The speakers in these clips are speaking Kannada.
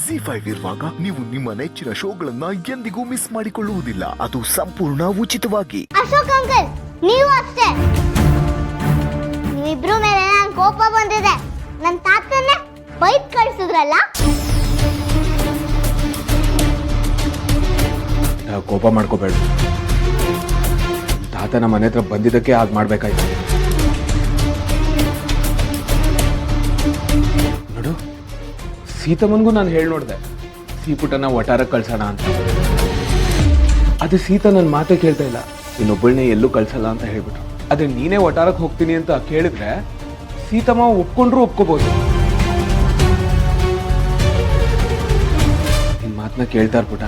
ZEE5 ಇರುವಾಗ ನೀವು ನಿಮ್ಮ ನೆಚ್ಚಿನ ಶೋಗಳನ್ನ ಎಂದಿಗೂ ಮಿಸ್ ಮಾಡಿಕೊಳ್ಳುವುದಿಲ್ಲ. ಅದು ಸಂಪೂರ್ಣ ಉಚಿತವಾಗಿ. ಅಶೋಕ್ ಅಂಕಲ್, ನೀವು ಅಷ್ಟೇ. ನೀವಿಬ್ರು ಮೇಲೆ ನಂಗೆ ಕೋಪ ಬಂದಿದೆ. ನನ್ನ ತಾತನ್ನೇ ಬೈಕ್ ಕಳಿಸಿದ್ರಲ್ಲ. ಕೋಪ ಮಾಡ್ಕೋಬೇಡ. ತಾತ ನಮ್ಮ ಮನೆ ಹತ್ರ ಬಂದಿದ್ದಕ್ಕೆ ಹಾಗೆ ಮಾಡ್ಬೇಕಾಯ್ತು. ನೋಡು, ಸೀತಮ್ಮನಿಗೂ ನಾನು ಹೇಳಿ ನೋಡಿದೆ, ಸೀಪುಟನ ಒಟಾರಕ್ಕೆ ಕಳ್ಸೋಣ ಅಂತ. ಅದೇ ಸೀತಾ ನನ್ನ ಮಾತೇ ಕೇಳ್ತಾ ಇಲ್ಲ, ಇನ್ನೊಬ್ಬಳನ್ನೇ ಎಲ್ಲೂ ಕಳ್ಸಲ್ಲ ಅಂತ ಹೇಳ್ಬಿಟ್ರು. ಅದೇ ನೀನೇ ಒಟಾರಕ್ಕೆ ಹೋಗ್ತೀನಿ ಅಂತ ಕೇಳಿದ್ರೆ ಸೀತಮ್ಮ ಒಪ್ಕೊಂಡ್ರು ಒಪ್ಕೋಬಹುದು. ನಿನ್ನ ಮಾತನ್ನ ಕೇಳ್ತಾ ಇರ್ಬಿಟ್ಟ.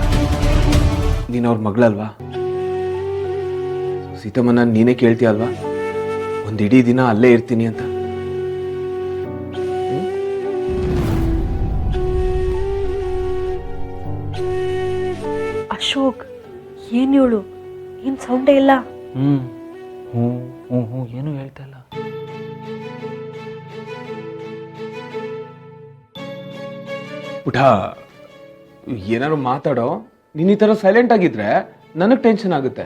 ನೀನು ಅವ್ರ ಮಗಳಲ್ವಾ? ಸೀತಮ್ಮನ ನೀನೇ ಕೇಳ್ತೀಯ ಅಲ್ವಾ, ಒಂದು ಇಡೀ ದಿನ ಅಲ್ಲೇ ಇರ್ತೀನಿ ಅಂತ? ಅಶೋಕ್, ಏನು ಹೇಳು? ಏನು ಸೌಂಡೇ ಇಲ್ಲ. ಹ್ಞೂ ಹ್ಞೂ ಹ್ಞೂ ಹ್ಞೂ ಏನು ಹೇಳ್ತಾ ಇಲ್ಲ. ಪುಟ, ಏನಾದ್ರು ಮಾತಾಡೋ. ನೀನು ಈ ಥರ ಸೈಲೆಂಟ್ ಆಗಿದ್ರೆ ನನಗೆ ಟೆನ್ಷನ್ ಆಗುತ್ತೆ.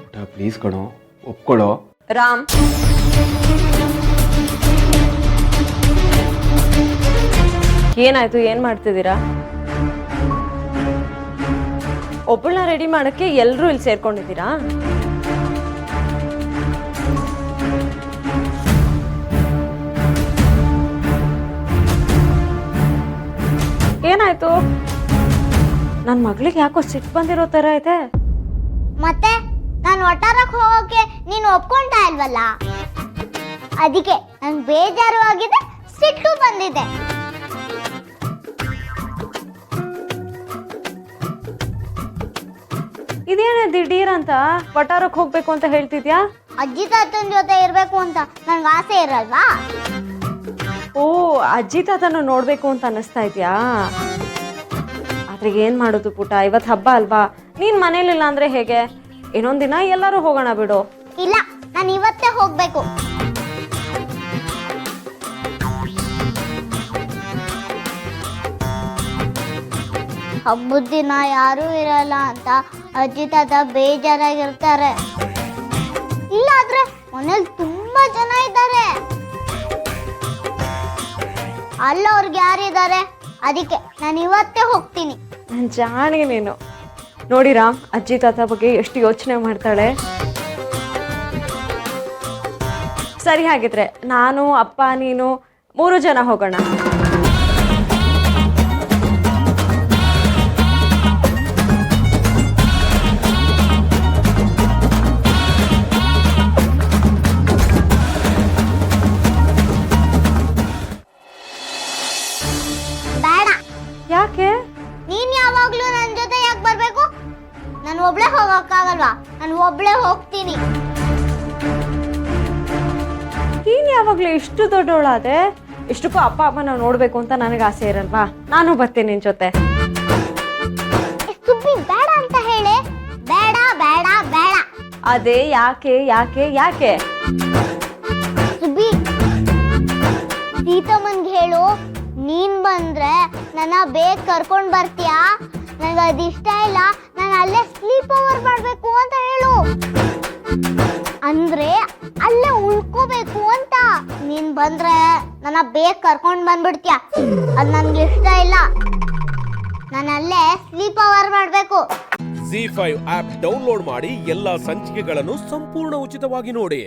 ಪುಟ ಪ್ಲೀಸ್ ಕಣೋ, ಒಪ್ಕೊಳ್ಳೋ. ರಾಮ್, ಏನಾಯ್ತು? ಏನ್ ಮಾಡ್ತಿದ್ದೀರಾ? ಒಬ್ಬಳನ್ನ ರೆಡಿ ಮಾಡಕ್ಕೆ ಎಲ್ಲರೂ ಇಲ್ಲಿ ಸೇರ್ಕೊಂಡಿದ್ದೀರಾ? ಏನಾಯ್ತು? ನನ್ನ ಮಗಳಿಗೆ ಯಾಕೋ ಸಿಟ್ಟು ಬಂದಿರೋ ತರ ಇದೆ. ಮತ್ತೆ ನಾನು ಒಟ್ಟಾರಕ್ಕೆ ಹೋಗೋಕೆ ನೀನು ಒಪ್ಕೊಂತಾ ಇಲ್ವಲ್ಲ, ಅದಕ್ಕೆ ನಂಗೆ ಬೇಜಾರು ಆಗಿದೆ, ಸಿಟ್ಟು ಬಂದಿದೆ. ಇದೇನ ದಿಢೀರ್ ಅಂತ ವಟಾರಕ್ಕೆ ಹೋಗ್ಬೇಕು ಅಂತ ಹೇಳ್ತಿದ್ಯಾ? ಅಜ್ಜಿ ತಾತನ ಜೊತೆ ಇರ್ಬೇಕು ಅಂತ ನನ್ಗೆ ಆಸೆ ಇರಲ್ವಾ? ಓ, ಅಜ್ಜಿ ತಾತನ ನೋಡ್ಬೇಕು ಅಂತ ಅನ್ನಿಸ್ತಾ ಇದ್ಯಾ? ಆದ್ರೆ ಏನ್ ಮಾಡೋದು ಪುಟ, ಇವತ್ತು ಹಬ್ಬ ಅಲ್ವಾ? ನೀನ್ ಮನೇಲಿಲ್ಲ ಅಂದ್ರೆ ಹೇಗೆ? ಇನ್ನೊಂದಿನ ಎಲ್ಲರೂ ಹೋಗೋಣ ಬಿಡು. ಇಲ್ಲ, ನಾನು ಇವತ್ತೇ ಹೋಗ್ಬೇಕು. ಹಬ್ಬದ ದಿನ ಯಾರೂ ಇರಲ್ಲ ಅಂತ ಅಜ್ಜಿ ತಾತ ಬೇಜಾರಾಗಿರ್ತಾರೆ. ಇಲ್ಲಾದ್ರೆ ಮನೇಲಿ ತುಂಬಾ ಜನ ಇದ್ದಾರೆ, ಅಲ್ಲ ಅವ್ರಿಗೆ ಯಾರಿದ್ದಾರೆ. ಅದಕ್ಕೆ ನಾನು ಇವತ್ತೇ ಹೋಗ್ತೀನಿ. ನನ್ ಜಾಣೆ ನೀನು. ನೋಡಿ ರಾಮ್, ಅಜ್ಜಿ ತಾತ ಬಗ್ಗೆ ಎಷ್ಟು ಯೋಚನೆ ಮಾಡ್ತಾಳೆ. ಸರಿ, ಹಾಗಿದ್ರೆ ನಾನು, ಅಪ್ಪ, ನೀನು 3 ಜನ ಹೋಗೋಣ. ಬೇಡ. ಯಾಕೆ? ನೀನ್ ಯಾವಾಗ್ಲೂ ನನ್ನ ಜೊತೆ ಯಾಕೆ ಬರ್ಬೇಕು? ನಾನು ಒಬ್ಳೆ ಹೋಗಕ್ಕಾಗಲ್ವಾ? ನಾನು ಒಬ್ಳೆ ಹೋಗ್ತೀನಿ. ನೀನ್ ಯಾವಾಗ್ಲೂ ಇಷ್ಟು ದೊಡ್ಡವಳಾದೆ, ಇಷ್ಟಕ್ಕೂ ಅಪ್ಪ ಅಮ್ಮನ ನೋಡ್ಬೇಕು ಅಂತ ನನಗೆ ಆಸೆ ಇರಲ್ವಾ? ನಾನು ಬರ್ತೀನಿ ನಿನ್ ಜೊತೆ. ಸುಬ್ಬಿ, ಬೇಡ ಅಂತ ಹೇಳಿ. ಬೇಡ ಬೇಡ ಬೇಡ. ಅದೇ ಯಾಕೆ ಯಾಕೆ ಯಾಕೆ? ಸುಬ್ಬಿ, ಸೀತಮ್ಮನ್ಗೆ ಹೇಳು, ನೀನ್ ಬಂದ್ರೆ ನನ್ನ ಬೇಗ ಕರ್ಕೊಂಡ್ ಬರ್ತೀಯಾ? ನನಗೆ ಅದಿಷ್ಟ ಇಲ್ಲ, ನಾನು ಅಲ್ಲೇ ಸ್ಲೀಪ್ ಓವರ್ ಮಾಡ್ಬೇಕು ಅಂತ ಹೇಳು. ಅಂದ್ರೆ ಅಲ್ಲೇ ಉಳ್ಕೋಬೇಕು ಅಂತ. ನೀನ್ ಬಂದ್ರೆ ನನ್ನ ಬೇಗ ಕರ್ಕೊಂಡ್ ಬಂದ್ಬಿಡ್ತೀಯ, ಅದ್ ನನ್ಗೆ ಇಷ್ಟ ಇಲ್ಲ. ನಾನು ಅಲ್ಲೇ ಸ್ಲೀಪ್ ಓವರ್ ಮಾಡ್ಬೇಕು. ZEE5 ಆಪ್ ಡೌನ್ಲೋಡ್ ಮಾಡಿ ಎಲ್ಲಾ ಸಂಚಿಕೆಗಳನ್ನು ಸಂಪೂರ್ಣ ಉಚಿತವಾಗಿ ನೋಡಿ.